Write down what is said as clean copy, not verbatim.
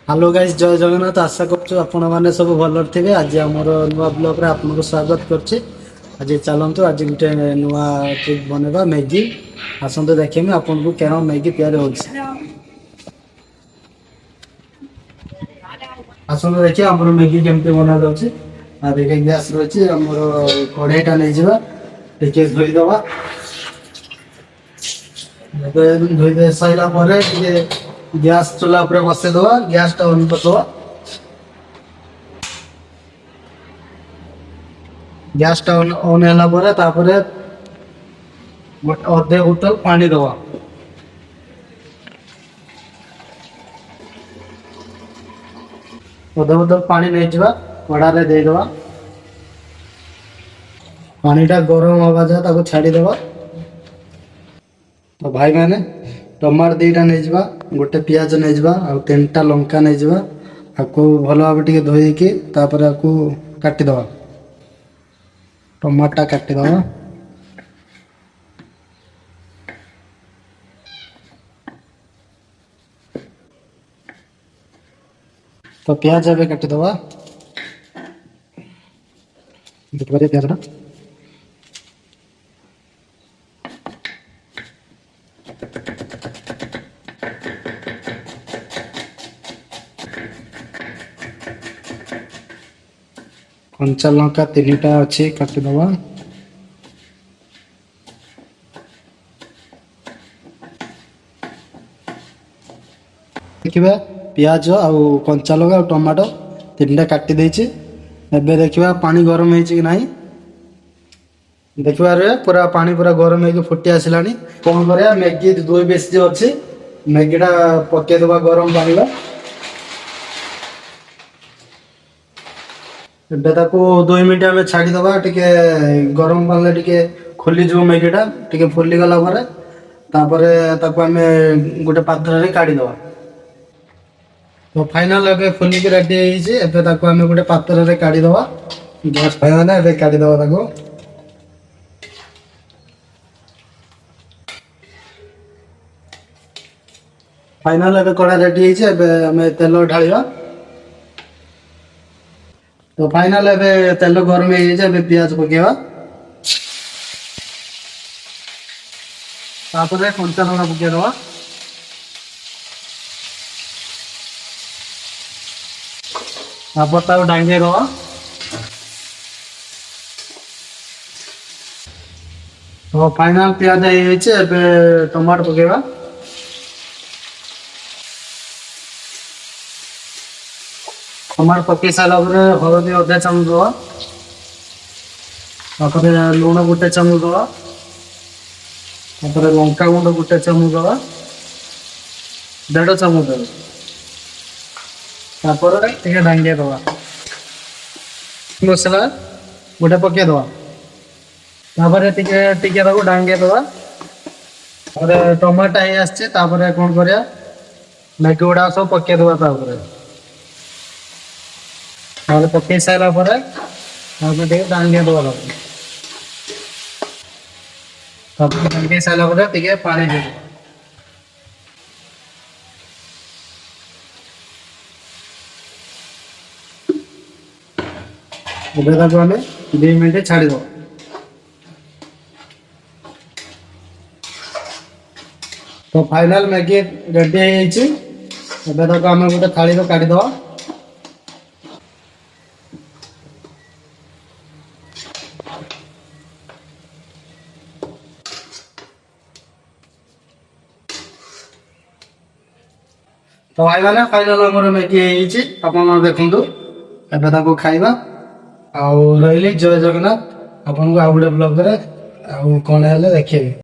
Hello guys, जय जगन्नाथ। आशा करछु आपण माने सब भलर थिबे। आज हमर नुवा ब्लॉग रे आपनको स्वागत करछि। आज चलंतु आज गुटे नुवा ट्रिक बनेबा मैगी। आसंतो देखेमे आपनको केना मैगी तयार होछि। आसंतो देखिए हमर मैगी केमते बना जाउछि। आ देखै गैस रहछि हमर कढ़ाईटा नै जिबा टिके धोई दबा। धोई दे साइला परे टिके गैस चूल्हा पर बसे दवा। गैस टा ऑन कर दवा। गैस टा ऑन हैला परे तापरे अधे बोतल पानी दवा। अधे बोतल पानी नहीं जिबा कड़ा रे दे दवा। पानी टा गरम होगा जा ताको छाड़ी दवा। तो भाई मैंने टमाटर दीटा नहीं जिबा, गोटे पियाज नहीं जिबा आ तीनटा लंका नहीं जिबा। आको भलो भाबे टिके धोई के तापर आको काटी दवा। टमाटर काटी दवा। तो प्याज अबे काटी दवा। देखबारे प्याज ना कंचा लंका तीनटा अच्छी काटी दवा। देखिबा प्याज आउ कंचा लंका और टमाटो तीनटा काटी देछि। एबे देखिबा पानी गरम ହେଇଛି कि नाही। देखिबा रे पूरा पानी पूरा गरम ହେଇକି फुटी आसिलानी। कोन करया मैगी दुई बेस जे अछि मैगीटा पके दबा गरम पानी बा। एबे ताको 2 मिनिट हमें छाड़ी दबा। टिके गरम पानी टिके खोली जो मैगीटा टिके फुली गला परे तापरे ताको हमें गोटे पात्र रे काढी दबा। तो फाइनल एबे फुली के रेडी ହେଇଛି। एबे ताको हमें गोटे पात्र रे काढी दबा। गैस फाइनल एबे काढी दबा ताको। फाइनल एबे कड़ा रेडी ହେଇଛି। एबे हमें तेल ढालिबा। तो फाइनल एबे तेल गरम ହେଇଯାଇଛି। एबे प्याज पकेवा। तापरे कंचा लंका पके दवा। तापर ताको डांगे दवा। तो फाइनल प्याज ହେଇଯାଇଛି। एबे टमाटर पकेवा। टमाटर पके सारा परे हळदी अधा चामच दवा। तापर लूण गोटे चामच दवा। तापर लंका गुंड गोटे चामच दवा। 1.5 चामच दवा। तापर टिके डांगे दवा। मसला गोटे पके दवा। तापर टिके टिके ताको डांगे दवा। और टमाटर हे आछे तापर कोन करया मैगी गुडा सब पके दवा। तापर पके सारा परे तापर टिके डांगे दवा। तापर डांगे सारा परे टिके पानी दे दवा। एबे ताको हमें 2 मिनिट छाड़ी दवा। तो फाइनल मैगी रेडी ହେଇଯାଇଛି। एबे ताको हमें गोटे थाली रो काढी दवा। तो भाई माने फाइनल हमर मैगी ହେଇଯାଇଛି। आपण देखंतु एबे ताको खाइबा। आ रहिली जय जगन्नाथ। आपन को आउडे ब्लॉग रे आ कोन हेले देखिबे।